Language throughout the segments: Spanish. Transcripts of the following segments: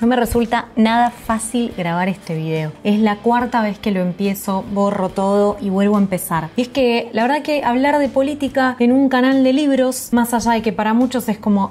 No me resulta nada fácil grabar este video. Es la cuarta vez que lo empiezo, borro todo y vuelvo a empezar. Y es que la verdad que hablar de política en un canal de libros, más allá de que para muchos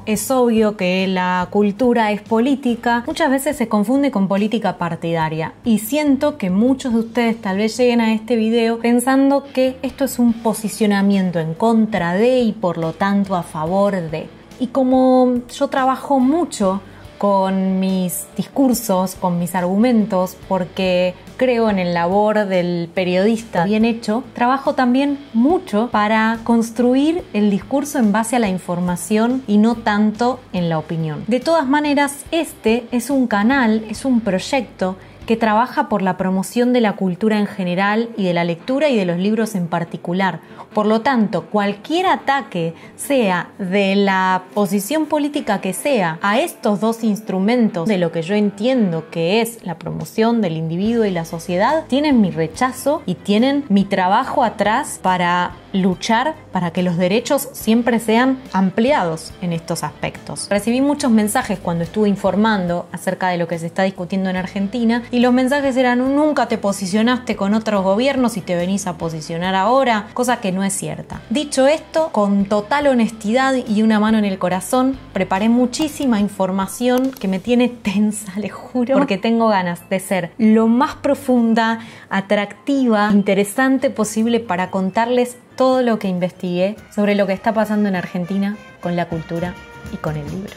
es obvio que la cultura es política, muchas veces se confunde con política partidaria. Y siento que muchos de ustedes tal vez lleguen a este video pensando que esto es un posicionamiento en contra de y por lo tanto a favor de. Y como yo trabajo mucho con mis discursos, con mis argumentos, porque creo en el labor del periodista bien hecho, trabajo también mucho para construir el discurso en base a la información y no tanto en la opinión. De todas maneras, este es un canal, es un proyecto que trabaja por la promoción de la cultura en general y de la lectura y de los libros en particular. Por lo tanto, cualquier ataque, sea de la posición política que sea, a estos dos instrumentos de lo que yo entiendo que es la promoción del individuo y la sociedad, tienen mi rechazo y tienen mi trabajo atrás para luchar para que los derechos siempre sean ampliados en estos aspectos. Recibí muchos mensajes cuando estuve informando acerca de lo que se está discutiendo en Argentina y los mensajes eran: nunca te posicionaste con otros gobiernos y te venís a posicionar ahora, cosa que no es cierta. Dicho esto, con total honestidad y una mano en el corazón, preparé muchísima información que me tiene tensa, les juro, porque tengo ganas de ser lo más profunda, atractiva, interesante posible para contarles todo lo que investigué sobre lo que está pasando en Argentina con la cultura y con el libro.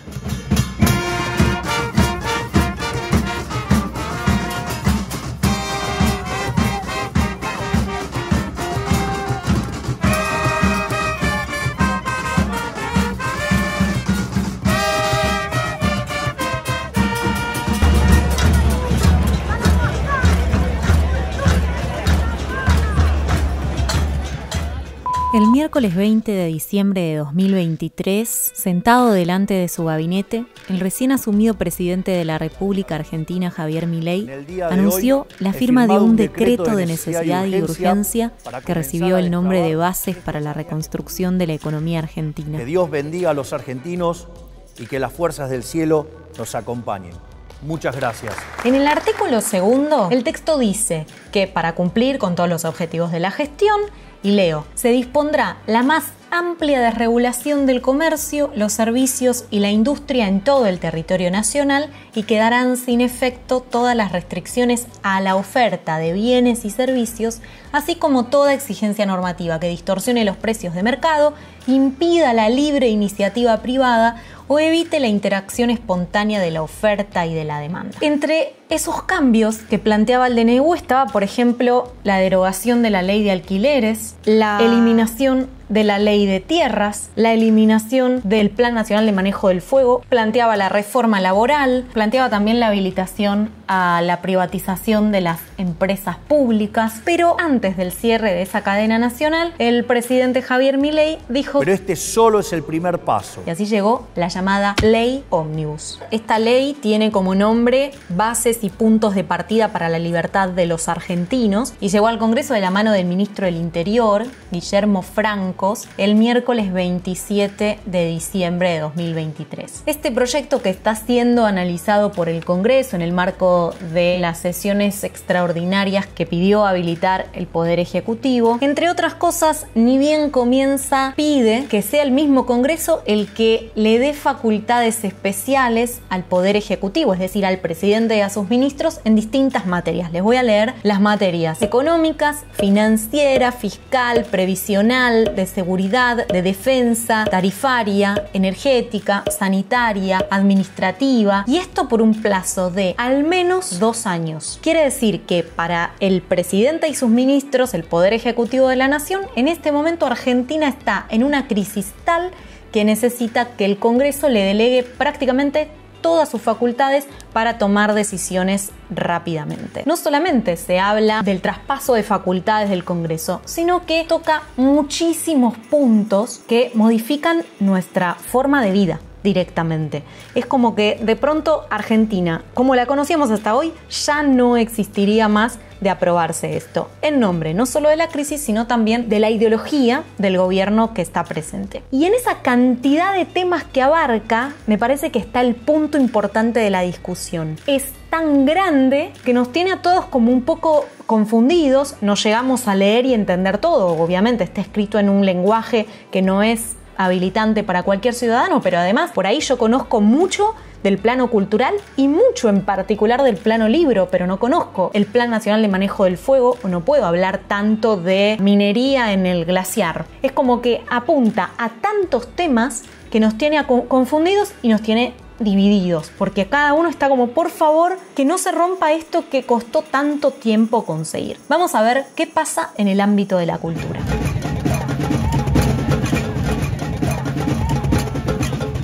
El miércoles 20 de diciembre de 2023, sentado delante de su gabinete, el recién asumido presidente de la República Argentina, Javier Milei, anunció la firma de un decreto de necesidad y urgencia que recibió el nombre de Bases para la Reconstrucción de la Economía Argentina. Que Dios bendiga a los argentinos y que las fuerzas del cielo nos acompañen. Muchas gracias. En el artículo segundo, el texto dice que para cumplir con todos los objetivos de la gestión, y leo, se dispondrá la más amplia desregulación del comercio, los servicios y la industria en todo el territorio nacional y quedarán sin efecto todas las restricciones a la oferta de bienes y servicios, así como toda exigencia normativa que distorsione los precios de mercado, impida la libre iniciativa privada o evite la interacción espontánea de la oferta y de la demanda. Entre esos cambios que planteaba el DNU estaba, por ejemplo, la derogación de la ley de alquileres, la eliminación de la ley de tierras, la eliminación del Plan Nacional de Manejo del Fuego, planteaba la reforma laboral, planteaba también la habilitación a la privatización de las empresas públicas, pero antes del cierre de esa cadena nacional, el presidente Javier Milei dijo: pero este solo es el primer paso. Y así llegó la llamada Ley Ómnibus. Esta ley tiene como nombre Bases y Puntos de Partida para la Libertad de los Argentinos y llegó al Congreso de la mano del ministro del Interior, Guillermo Franco, el miércoles 27 de diciembre de 2023. Este proyecto, que está siendo analizado por el Congreso en el marco de las sesiones extraordinarias que pidió habilitar el Poder Ejecutivo, entre otras cosas, ni bien comienza, pide que sea el mismo Congreso el que le dé facultades especiales al Poder Ejecutivo, es decir, al presidente y a sus ministros en distintas materias. Les voy a leer las materias: económicas, financiera, fiscal, previsional, de seguridad, de defensa, tarifaria, energética, sanitaria, administrativa, y esto por un plazo de al menos 2 años. Quiere decir que para el presidente y sus ministros, el Poder Ejecutivo de la Nación, en este momento Argentina está en una crisis tal que necesita que el Congreso le delegue prácticamente todas sus facultades para tomar decisiones rápidamente. No solamente se habla del traspaso de facultades del Congreso, sino que toca muchísimos puntos que modifican nuestra forma de vida directamente. Es como que de pronto Argentina, como la conocíamos hasta hoy, ya no existiría más de aprobarse esto, en nombre no solo de la crisis, sino también de la ideología del gobierno que está presente. Y en esa cantidad de temas que abarca, me parece que está el punto importante de la discusión. Es tan grande que nos tiene a todos como un poco confundidos, no llegamos a leer y entender todo, obviamente está escrito en un lenguaje que no es habilitante para cualquier ciudadano, pero además por ahí yo conozco mucho del plano cultural y mucho en particular del plano libro, pero no conozco el Plan Nacional de Manejo del Fuego o no puedo hablar tanto de minería en el glaciar. Es como que apunta a tantos temas que nos tiene confundidos y nos tiene divididos, porque cada uno está como, por favor, que no se rompa esto que costó tanto tiempo conseguir. Vamos a ver qué pasa en el ámbito de la cultura.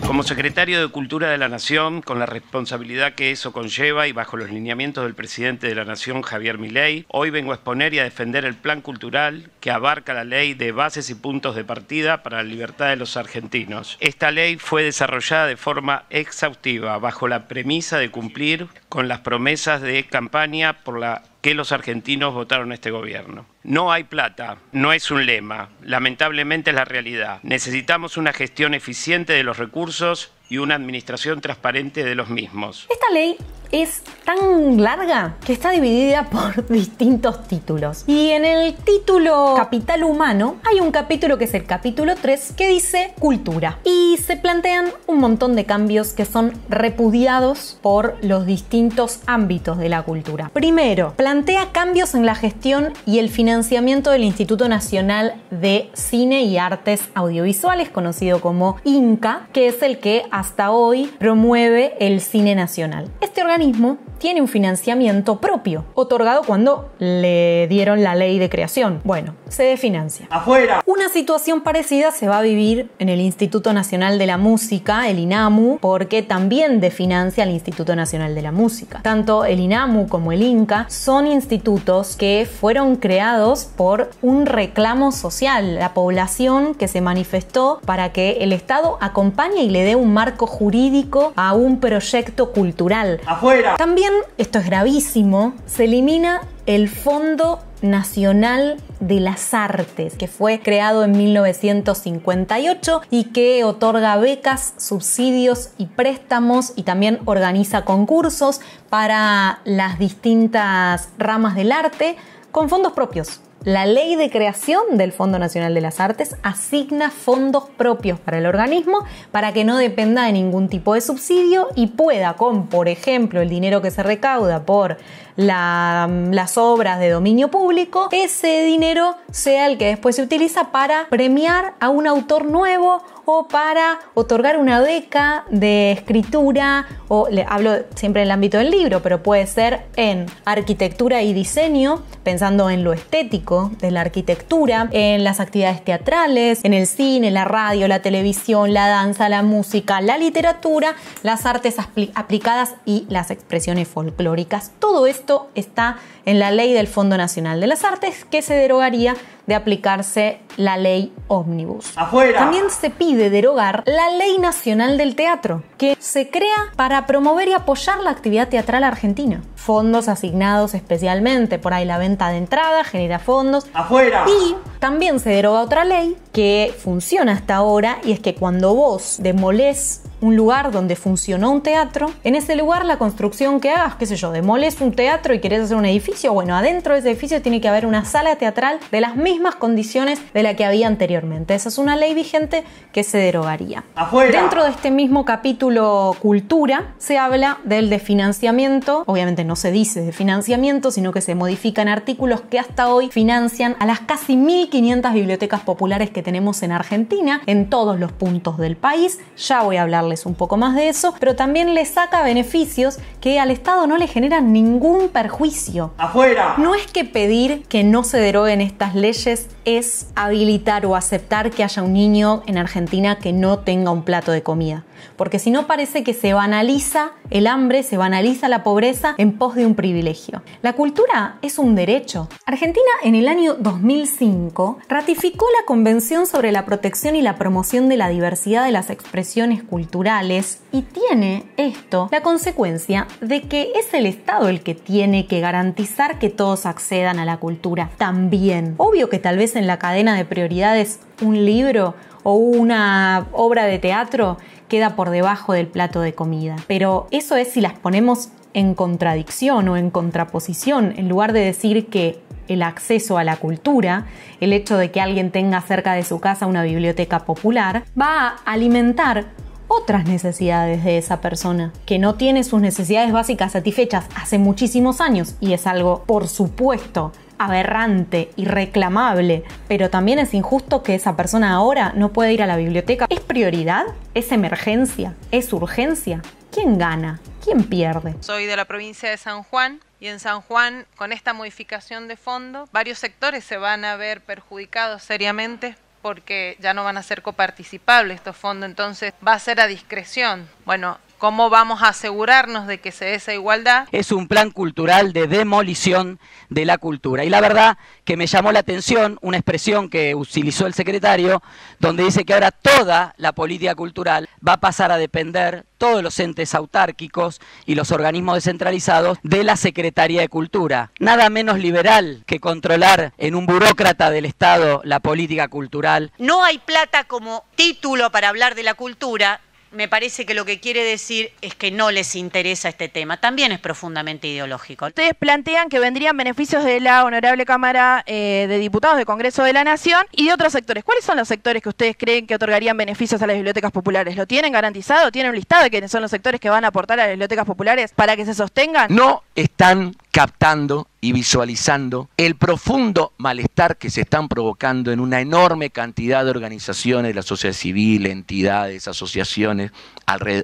Como secretario de Cultura de la Nación, con la responsabilidad que eso conlleva y bajo los lineamientos del presidente de la Nación, Javier Milei, hoy vengo a exponer y a defender el plan cultural que abarca la ley de bases y puntos de partida para la libertad de los argentinos. Esta ley fue desarrollada de forma exhaustiva, bajo la premisa de cumplir con las promesas de campaña por la que los argentinos votaron a este gobierno. No hay plata, no es un lema, lamentablemente es la realidad. Necesitamos una gestión eficiente de los recursos y una administración transparente de los mismos. Esta ley es tan larga que está dividida por distintos títulos. Y en el título Capital Humano hay un capítulo que es el capítulo 3 que dice Cultura. Y se plantean un montón de cambios que son repudiados por los distintos ámbitos de la cultura. Primero, plantea cambios en la gestión y el financiamiento del Instituto Nacional de Cine y Artes Audiovisuales, conocido como INCA, que es el que hasta hoy promueve el cine nacional. Este organismo tiene un financiamiento propio, otorgado cuando le dieron la ley de creación. Bueno, se desfinancia. ¡Afuera! Una situación parecida se va a vivir en el Instituto Nacional de la Música, el INAMU, porque también desfinancia al Instituto Nacional de la Música. Tanto el INAMU como el INCA son institutos que fueron creados por un reclamo social, la población que se manifestó para que el Estado acompañe y le dé un marco jurídico a un proyecto cultural. ¡Afuera! También, esto es gravísimo, se elimina el Fondo Nacional de las Artes, que fue creado en 1958 y que otorga becas, subsidios y préstamos y también organiza concursos para las distintas ramas del arte con fondos propios. La ley de creación del Fondo Nacional de las Artes asigna fondos propios para el organismo para que no dependa de ningún tipo de subsidio y pueda, con, por ejemplo, el dinero que se recauda por las obras de dominio público, ese dinero sea el que después se utiliza para premiar a un autor nuevo o para otorgar una beca de escritura, o hablo siempre en el ámbito del libro, pero puede ser en arquitectura y diseño, pensando en lo estético de la arquitectura, en las actividades teatrales, en el cine, la radio, la televisión, la danza, la música, la literatura, las artes aplicadas y las expresiones folclóricas. Todo esto está en la ley del Fondo Nacional de las Artes, que se derogaría de aplicarse la ley ómnibus. ¡Afuera! También se pide derogar la Ley Nacional del Teatro, que se crea para promover y apoyar la actividad teatral argentina. Fondos asignados especialmente, por ahí la venta de entrada genera fondos. ¡Afuera! Y también se deroga otra ley que funciona hasta ahora, y es que cuando vos demolés un lugar donde funcionó un teatro, en ese lugar la construcción que hagas, qué sé yo, demolés un teatro y querés hacer un edificio, bueno, adentro de ese edificio tiene que haber una sala teatral de las mismas condiciones de la que había anteriormente. Esa es una ley vigente que se derogaría. ¡Afuera! Dentro de este mismo capítulo Cultura se habla del desfinanciamiento, obviamente no se dice de financiamiento, sino que se modifican artículos que hasta hoy financian a las casi 1.500 bibliotecas populares que tenemos en Argentina, en todos los puntos del país. Ya voy a hablarles un poco más de eso, pero también le saca beneficios que al Estado no le generan ningún perjuicio. ¡Afuera! No es que pedir que no se deroguen estas leyes es habilitar o aceptar que haya un niño en Argentina que no tenga un plato de comida. porque si no parece que se banaliza el hambre, se banaliza la pobreza en pos de un privilegio. La cultura es un derecho. Argentina en el año 2005 ratificó la Convención sobre la protección y la promoción de la diversidad de las expresiones culturales y tiene esto la consecuencia de que es el Estado el que tiene que garantizar que todos accedan a la cultura también. Obvio que tal vez en la cadena de prioridades un libro o una obra de teatro queda por debajo del plato de comida. Pero eso es si las ponemos en contradicción o en contraposición, en lugar de decir que el acceso a la cultura, el hecho de que alguien tenga cerca de su casa una biblioteca popular, va a alimentar otras necesidades de esa persona, que no tiene sus necesidades básicas satisfechas hace muchísimos años, y es algo, por supuesto, aberrante y reclamable, pero también es injusto que esa persona ahora no pueda ir a la biblioteca. ¿Es prioridad? ¿Es emergencia? ¿Es urgencia? ¿Quién gana? ¿Quién pierde? Soy de la provincia de San Juan y en San Juan, con esta modificación de fondo, varios sectores se van a ver perjudicados seriamente porque ya no van a ser coparticipables estos fondos, entonces va a ser a discreción. Bueno, ¿cómo vamos a asegurarnos de que se dé esa igualdad? Es un plan cultural de demolición de la cultura. Y la verdad que me llamó la atención una expresión que utilizó el secretario, donde dice que ahora toda la política cultural va a pasar a depender, todos los entes autárquicos y los organismos descentralizados, de la Secretaría de Cultura. Nada menos liberal que controlar en un burócrata del Estado la política cultural. No hay plata como título para hablar de la cultura. Me parece que lo que quiere decir es que no les interesa este tema. También es profundamente ideológico. Ustedes plantean que vendrían beneficios de la Honorable Cámara de Diputados del Congreso de la Nación y de otros sectores. ¿Cuáles son los sectores que ustedes creen que otorgarían beneficios a las bibliotecas populares? ¿Lo tienen garantizado? ¿Tienen un listado de quiénes son los sectores que van a aportar a las bibliotecas populares para que se sostengan? No están captando y visualizando el profundo malestar que se están provocando en una enorme cantidad de organizaciones de la sociedad civil, entidades, asociaciones,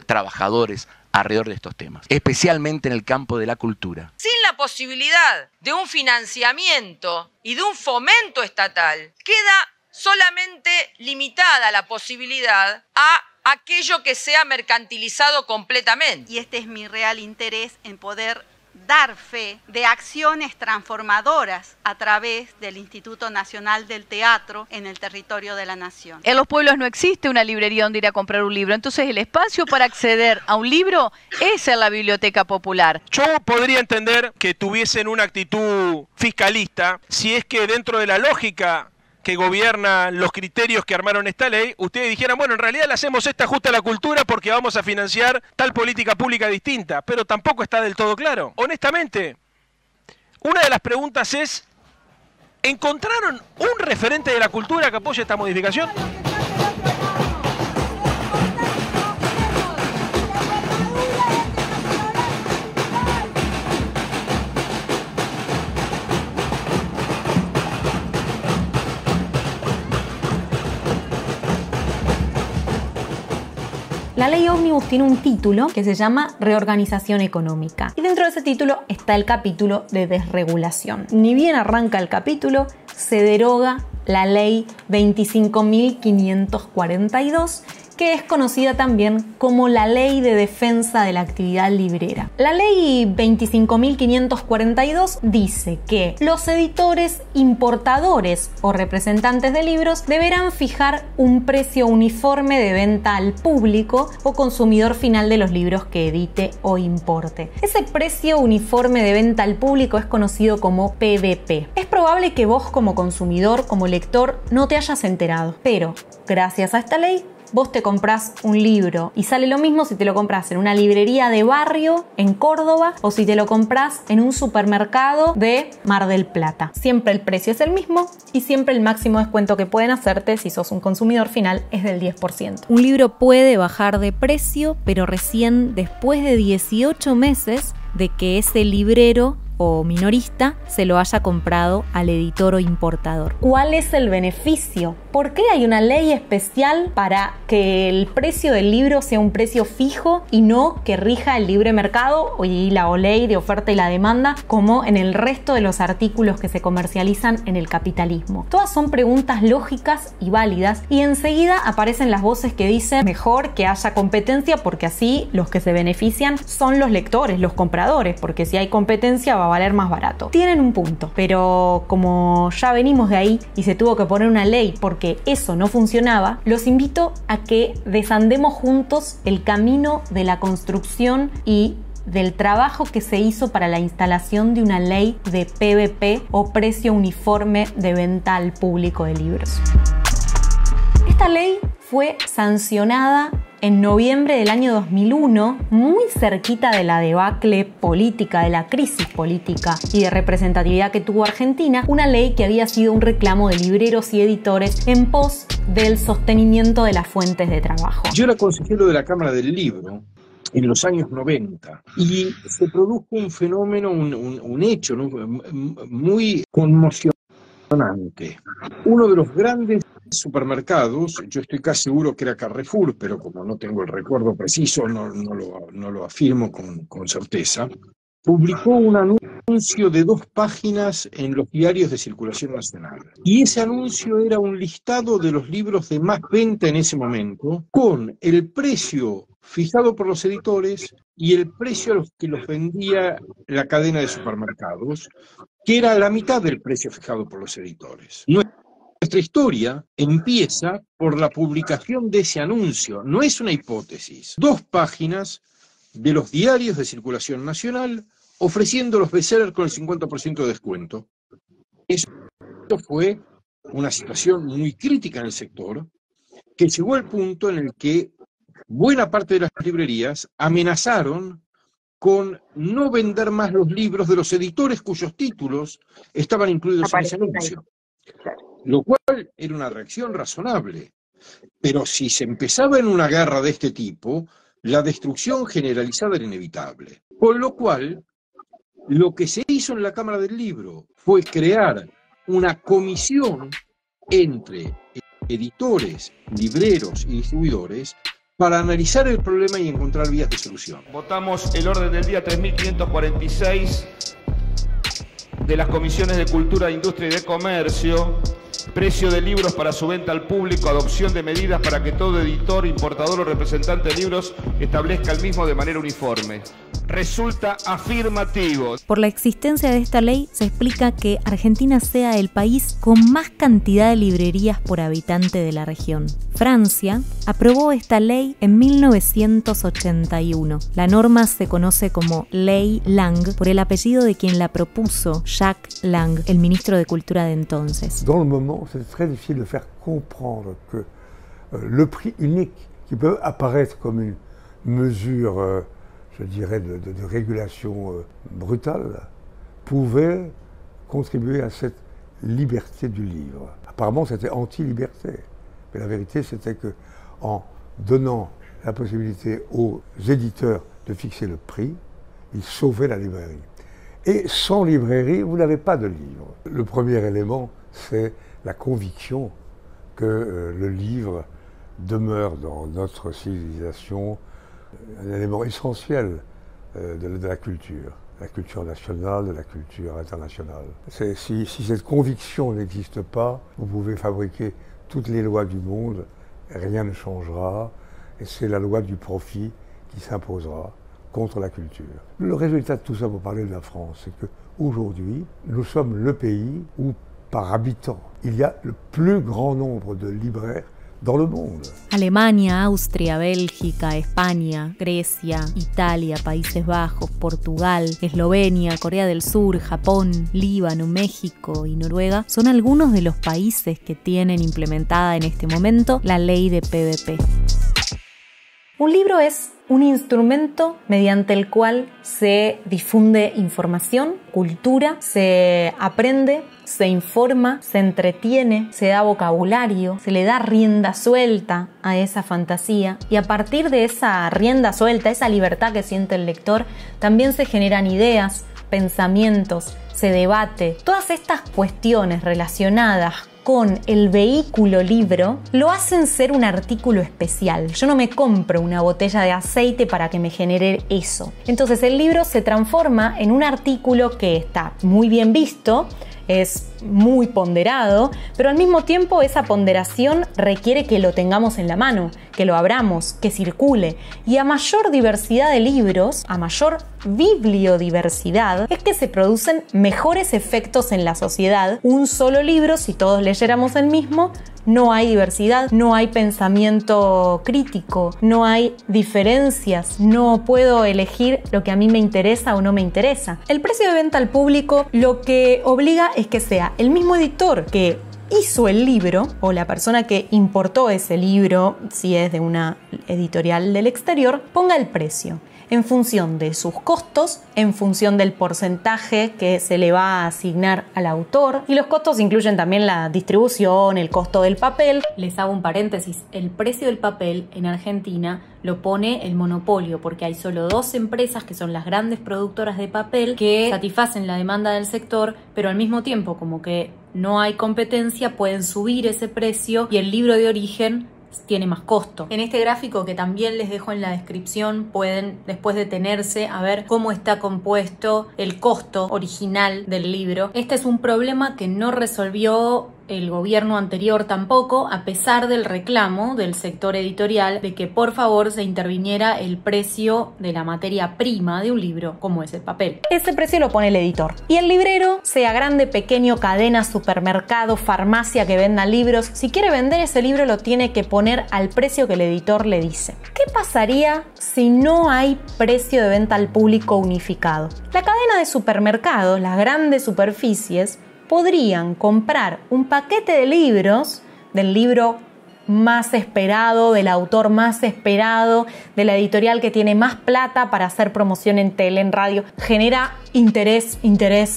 trabajadores alrededor de estos temas, especialmente en el campo de la cultura. Sin la posibilidad de un financiamiento y de un fomento estatal, queda solamente limitada la posibilidad a aquello que sea mercantilizado completamente. Y este es mi real interés en poder dar fe de acciones transformadoras a través del Instituto Nacional del Teatro en el territorio de la Nación. En los pueblos no existe una librería donde ir a comprar un libro, entonces el espacio para acceder a un libro es en la biblioteca popular. Yo podría entender que tuviesen una actitud fiscalista si es que dentro de la lógica que gobierna los criterios que armaron esta ley, ustedes dijeran, bueno, en realidad le hacemos esta justa a la cultura porque vamos a financiar tal política pública distinta, pero tampoco está del todo claro. Honestamente, una de las preguntas es, ¿encontraron un referente de la cultura que apoye esta modificación? La ley ómnibus tiene un título que se llama Reorganización Económica y dentro de ese título está el capítulo de desregulación. Ni bien arranca el capítulo, se deroga la ley 25.542, que es conocida también como la Ley de Defensa de la Actividad Librera. La Ley 25.542 dice que los editores, importadores o representantes de libros deberán fijar un precio uniforme de venta al público o consumidor final de los libros que edite o importe. Ese precio uniforme de venta al público es conocido como PVP. Es probable que vos como consumidor, como lector, no te hayas enterado, pero gracias a esta ley vos te comprás un libro y sale lo mismo si te lo compras en una librería de barrio en Córdoba o si te lo compras en un supermercado de Mar del Plata. Siempre el precio es el mismo y siempre el máximo descuento que pueden hacerte si sos un consumidor final es del 10%. Un libro puede bajar de precio, pero recién después de 18 meses de que ese librero o minorista se lo haya comprado al editor o importador. ¿Cuál es el beneficio? ¿Por qué hay una ley especial para que el precio del libro sea un precio fijo y no que rija el libre mercado y la ley de oferta y la demanda como en el resto de los artículos que se comercializan en el capitalismo? Todas son preguntas lógicas y válidas, y enseguida aparecen las voces que dicen mejor que haya competencia porque así los que se benefician son los lectores, los compradores, porque si hay competencia va a valer más barato. Tienen un punto, pero como ya venimos de ahí y se tuvo que poner una ley porque eso no funcionaba, los invito a que desandemos juntos el camino de la construcción y del trabajo que se hizo para la instalación de una ley de PVP o precio uniforme de venta al público de libros. Esta ley fue sancionada en noviembre del año 2001, muy cerquita de la debacle política, de la crisis política y de representatividad que tuvo Argentina, una ley que había sido un reclamo de libreros y editores en pos del sostenimiento de las fuentes de trabajo. Yo era consejero de la Cámara del Libro en los años 90 y se produjo un fenómeno, un hecho, ¿no?, muy conmocionante. Uno de los grandes supermercados, yo estoy casi seguro que era Carrefour, pero como no tengo el recuerdo preciso, no lo afirmo con certeza, publicó un anuncio de 2 páginas en los diarios de circulación nacional. Y ese anuncio era un listado de los libros de más venta en ese momento, con el precio fijado por los editores y el precio a los que los vendía la cadena de supermercados, que era la mitad del precio fijado por los editores. Nuestra historia empieza por la publicación de ese anuncio, no es una hipótesis. 2 páginas de los diarios de circulación nacional ofreciendo los bestsellers con el 50% de descuento. Eso fue una situación muy crítica en el sector, que llegó al punto en el que buena parte de las librerías amenazaron con no vender más los libros de los editores cuyos títulos estaban incluidos en ese anuncio. Lo cual era una reacción razonable. Pero si se empezaba en una guerra de este tipo, la destrucción generalizada era inevitable. Con lo cual, lo que se hizo en la Cámara del Libro fue crear una comisión entre editores, libreros y distribuidores para analizar el problema y encontrar vías de solución. Votamos el orden del día 3546 de las comisiones de Cultura, Industria y de Comercio. Precio de libros para su venta al público, adopción de medidas para que todo editor, importador o representante de libros establezca el mismo de manera uniforme. Resulta afirmativo. Por la existencia de esta ley se explica que Argentina sea el país con más cantidad de librerías por habitante de la región. Francia aprobó esta ley en 1981. La norma se conoce como Ley Lang por el apellido de quien la propuso, Jacques Lang, el ministro de Cultura de entonces. Dans le moment, c'est très difficile de faire comprendre que le prix unique, qui peut apparaître comme une mesure, je dirais, de régulation brutale, pouvait contribuer à cette liberté du livre. Apparemment, c'était anti-liberté. Mais la vérité, c'était qu'en donnant la possibilité aux éditeurs de fixer le prix, ils sauvaient la librairie. Et sans librairie, vous n'avez pas de livre. Le premier élément, c'est la conviction que le livre demeure dans notre civilisation un élément essentiel de la culture nationale, de la culture internationale. Si cette conviction n'existe pas, vous pouvez fabriquer toutes les lois du monde, rien ne changera, et c'est la loi du profit qui s'imposera contre la culture. Le résultat de tout ça, pour parler de la France, c'est qu'aujourd'hui, nous sommes le pays où, par habitant, il y a le plus grand nombre de libraires dans le monde. Alemania, Austria, Bélgica, España, Grecia, Italia, Países Bajos, Portugal, Eslovenia, Corea del Sur, Japón, Líbano, México y Noruega son algunos de los países que tienen implementada en este momento la ley de PVP. Un libro es un instrumento mediante el cual se difunde información, cultura, se aprende, se informa, se entretiene, se da vocabulario, se le da rienda suelta a esa fantasía y a partir de esa rienda suelta, esa libertad que siente el lector, también se generan ideas, pensamientos, se debate. Todas estas cuestiones relacionadas con el vehículo libro lo hacen ser un artículo especial. Yo no me compro una botella de aceite para que me genere eso. Entonces el libro se transforma en un artículo que está muy bien visto, es muy ponderado, pero al mismo tiempo esa ponderación requiere que lo tengamos en la mano, que lo abramos, que circule. Y a mayor diversidad de libros, a mayor bibliodiversidad, es que se producen mejores efectos en la sociedad. Un solo libro, si todos leyéramos el mismo, no hay diversidad, no hay pensamiento crítico, no hay diferencias, no puedo elegir lo que a mí me interesa o no me interesa. El precio de venta al público lo que obliga es que sea el mismo editor que hizo el libro o la persona que importó ese libro, si es de una editorial del exterior, ponga el precio en función de sus costos, en función del porcentaje que se le va a asignar al autor, y los costos incluyen también la distribución, el costo del papel. Les hago un paréntesis, el precio del papel en Argentina lo pone el monopolio, porque hay solo 2 empresas que son las grandes productoras de papel que satisfacen la demanda del sector, pero al mismo tiempo, como que no hay competencia, pueden subir ese precio y el libro de origen tiene más costo. En este gráfico que también les dejo en la descripción pueden después detenerse a ver cómo está compuesto el costo original del libro. Este es un problema que no resolvió el gobierno anterior tampoco, a pesar del reclamo del sector editorial de que por favor se interviniera el precio de la materia prima de un libro, como es el papel. Ese precio lo pone el editor. Y el librero, sea grande, pequeño, cadena, supermercado, farmacia que venda libros, si quiere vender ese libro lo tiene que poner al precio que el editor le dice. ¿Qué pasaría si no hay precio de venta al público unificado? La cadena de supermercados, las grandes superficies, podrían comprar un paquete de libros, del libro más esperado, del autor más esperado, de la editorial que tiene más plata para hacer promoción en tele, en radio. Genera interés.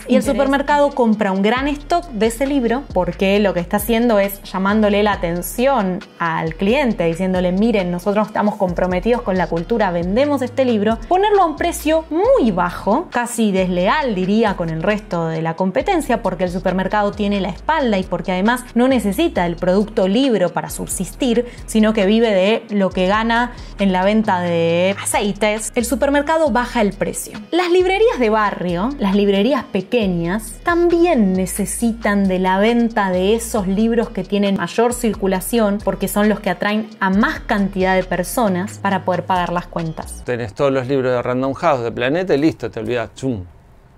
Y el supermercado compra un gran stock de ese libro porque lo que está haciendo es llamándole la atención al cliente, diciéndole, miren, nosotros estamos comprometidos con la cultura, vendemos este libro, ponerlo a un precio muy bajo, casi desleal diría con el resto de la competencia, porque el supermercado tiene la espalda y porque además no necesita el producto libro para subsistir, sino que vive de lo que gana en la venta de aceites. El supermercado baja el precio. Las librerías de barrio, las librerías pequeñas, también necesitan de la venta de esos libros que tienen mayor circulación porque son los que atraen a más cantidad de personas para poder pagar las cuentas. Tenés todos los libros de Random House, de Planeta y listo, te olvidas. ¡Chum!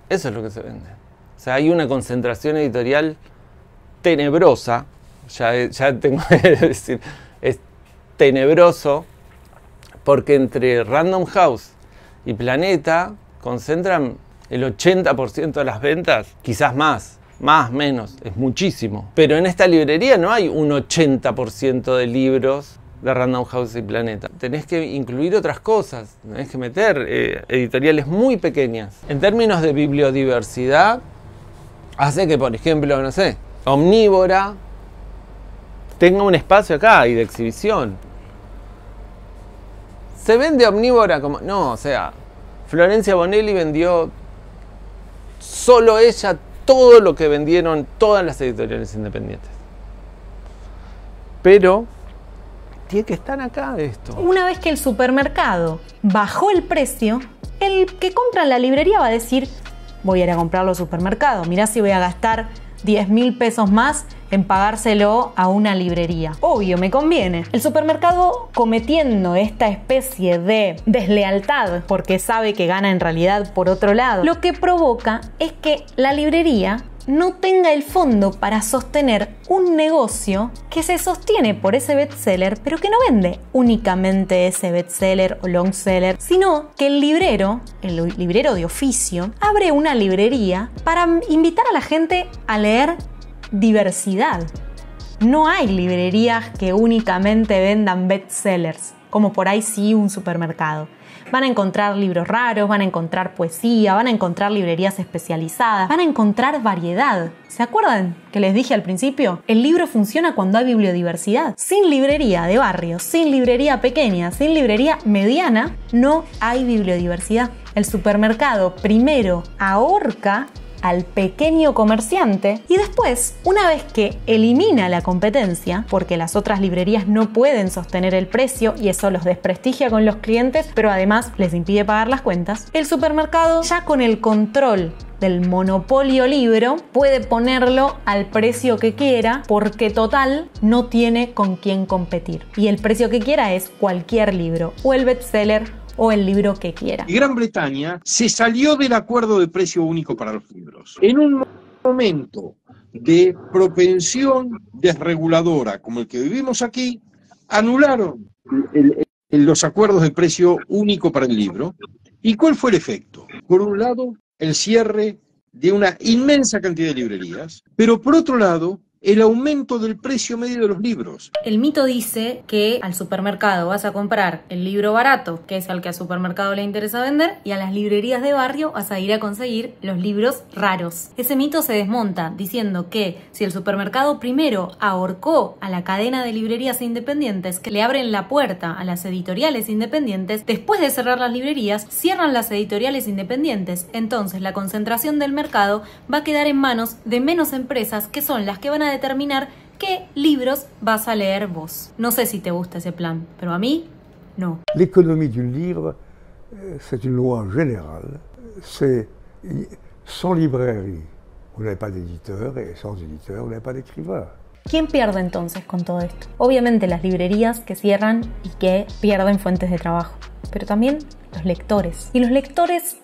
Eso es lo que se vende. O sea, hay una concentración editorial tenebrosa, ya tengo que decir, es tenebroso, porque entre Random House y Planeta concentran el 80% de las ventas, quizás más, menos, es muchísimo. Pero en esta librería no hay un 80% de libros de Random House y Planeta. Tenés que incluir otras cosas, tenés que meter editoriales muy pequeñas. En términos de bibliodiversidad, hace que, por ejemplo, no sé, Omnívora tenga un espacio acá y de exhibición. ¿Se vende Omnívora como...? No, o sea, Florencia Bonelli vendió solo ella todo lo que vendieron todas las editoriales independientes. Pero tiene que estar acá esto. Una vez que el supermercado bajó el precio, el que compra en la librería va a decir, voy a ir a comprarlo al supermercado. Mirá si voy a gastar 10.000 pesos más en pagárselo a una librería. Obvio, me conviene. El supermercado, cometiendo esta especie de deslealtad porque sabe que gana en realidad por otro lado, lo que provoca es que la librería no tenga el fondo para sostener un negocio que se sostiene por ese bestseller, pero que no vende únicamente ese bestseller o longseller, sino que el librero de oficio, abre una librería para invitar a la gente a leer diversidad. No hay librerías que únicamente vendan bestsellers, como por ahí sí un supermercado. Van a encontrar libros raros, van a encontrar poesía, van a encontrar librerías especializadas, van a encontrar variedad. ¿Se acuerdan que les dije al principio? El libro funciona cuando hay bibliodiversidad. Sin librería de barrio, sin librería pequeña, sin librería mediana, no hay bibliodiversidad. el supermercado primero ahorca al pequeño comerciante y después, una vez que elimina la competencia, porque las otras librerías no pueden sostener el precio y eso los desprestigia con los clientes, pero además les impide pagar las cuentas, el supermercado, ya con el control del monopolio libro, puede ponerlo al precio que quiera porque total no tiene con quién competir. Y el precio que quiera es cualquier libro, o el bestseller o el libro que quiera. Y Gran Bretaña se salió del acuerdo de precio único para los libros. En un momento de propensión desreguladora como el que vivimos aquí, anularon los acuerdos de precio único para el libro. ¿Y cuál fue el efecto? Por un lado, el cierre de una inmensa cantidad de librerías, pero por otro lado, el aumento del precio medio de los libros. El mito dice que al supermercado vas a comprar el libro barato, que es al que al supermercado le interesa vender, y a las librerías de barrio vas a ir a conseguir los libros raros. Ese mito se desmonta diciendo que si el supermercado primero ahorcó a la cadena de librerías independientes que le abren la puerta a las editoriales independientes, después de cerrar las librerías, cierran las editoriales independientes. Entonces la concentración del mercado va a quedar en manos de menos empresas que son las que van a determinar qué libros vas a leer vos. No sé si te gusta ese plan, pero a mí no. L'économie du livre, c'est une loi générale. C'est sans librairie, vous n'avez pas d'éditeur, et sans éditeur, vous n'avez pas d'écrivain. ¿Quién pierde entonces con todo esto? Obviamente las librerías que cierran y que pierden fuentes de trabajo, pero también los lectores. Y los lectores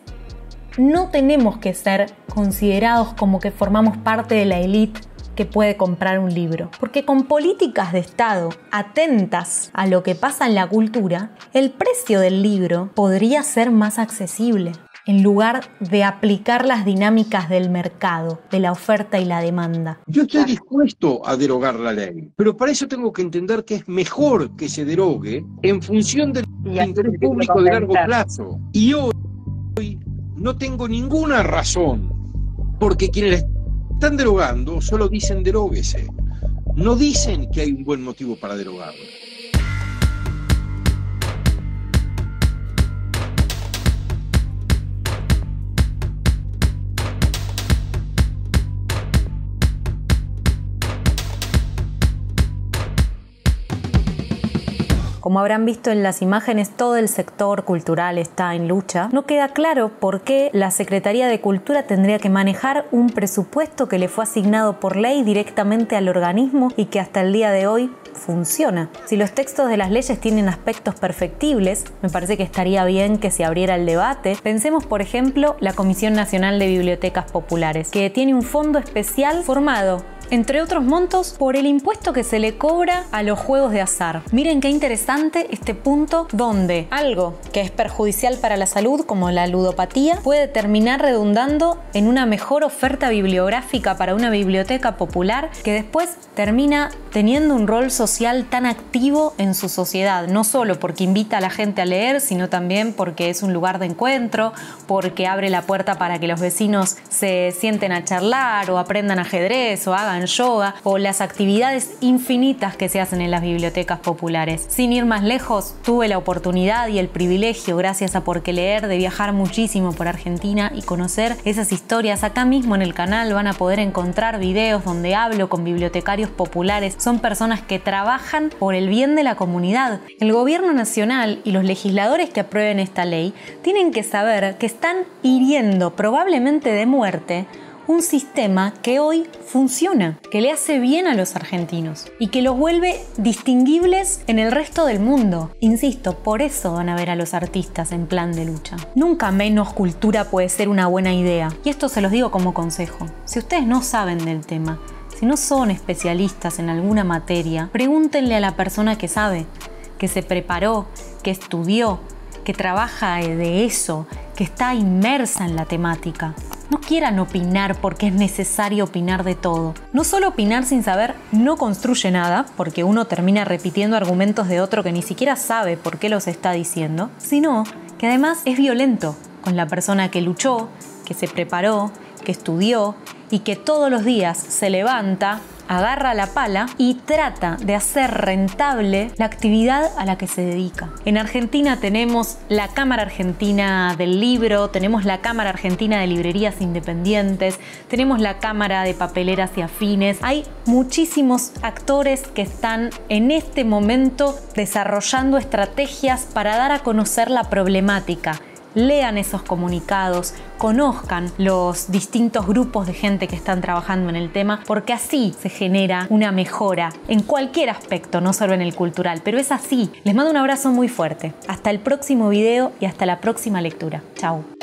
no tenemos que ser considerados como que formamos parte de la élite que puede comprar un libro. Porque con políticas de Estado atentas a lo que pasa en la cultura, el precio del libro podría ser más accesible, en lugar de aplicar las dinámicas del mercado, de la oferta y la demanda. Yo estoy dispuesto a derogar la ley, pero para eso tengo que entender que es mejor que se derogue en función del interés público de largo plazo. Y hoy no tengo ninguna razón, porque quienes están derogando solo dicen deróguese, no dicen que hay un buen motivo para derogarlo. Como habrán visto en las imágenes, todo el sector cultural está en lucha. No queda claro por qué la Secretaría de Cultura tendría que manejar un presupuesto que le fue asignado por ley directamente al organismo y que hasta el día de hoy funciona. Si los textos de las leyes tienen aspectos perfectibles, me parece que estaría bien que se abriera el debate. Pensemos, por ejemplo, la Comisión Nacional de Bibliotecas Populares, que tiene un fondo especial formado, entre otros montos, por el impuesto que se le cobra a los juegos de azar. Miren qué interesante este punto donde algo que es perjudicial para la salud, como la ludopatía, puede terminar redundando en una mejor oferta bibliográfica para una biblioteca popular que después termina teniendo un rol social tan activo en su sociedad, no solo porque invita a la gente a leer, sino también porque es un lugar de encuentro, porque abre la puerta para que los vecinos se sienten a charlar o aprendan ajedrez o hagan yoga, o las actividades infinitas que se hacen en las bibliotecas populares. Sin ir más lejos, tuve la oportunidad y el privilegio, gracias a Porque Leer, de viajar muchísimo por Argentina y conocer esas historias. Acá mismo en el canal van a poder encontrar videos donde hablo con bibliotecarios populares. Son personas que trabajan por el bien de la comunidad. El gobierno nacional y los legisladores que aprueben esta ley tienen que saber que están hiriendo, probablemente de muerte, un sistema que hoy funciona, que le hace bien a los argentinos y que los vuelve distinguibles en el resto del mundo. Insisto, por eso van a ver a los artistas en plan de lucha. Nunca menos cultura puede ser una buena idea. Y esto se los digo como consejo. Si ustedes no saben del tema, si no son especialistas en alguna materia, pregúntenle a la persona que sabe, que se preparó, que estudió, que trabaja de eso, que está inmersa en la temática. No quieran opinar porque es necesario opinar de todo. No solo opinar sin saber no construye nada, porque uno termina repitiendo argumentos de otro que ni siquiera sabe por qué los está diciendo, sino que además es violento con la persona que luchó, que se preparó, que estudió y que todos los días se levanta agarra la pala y trata de hacer rentable la actividad a la que se dedica. En Argentina tenemos la Cámara Argentina del Libro, tenemos la Cámara Argentina de Librerías Independientes, tenemos la Cámara de Papeleras y Afines. Hay muchísimos actores que están en este momento desarrollando estrategias para dar a conocer la problemática. Lean esos comunicados, conozcan los distintos grupos de gente que están trabajando en el tema, porque así se genera una mejora en cualquier aspecto, no solo en el cultural, pero es así. Les mando un abrazo muy fuerte. Hasta el próximo video y hasta la próxima lectura. Chau.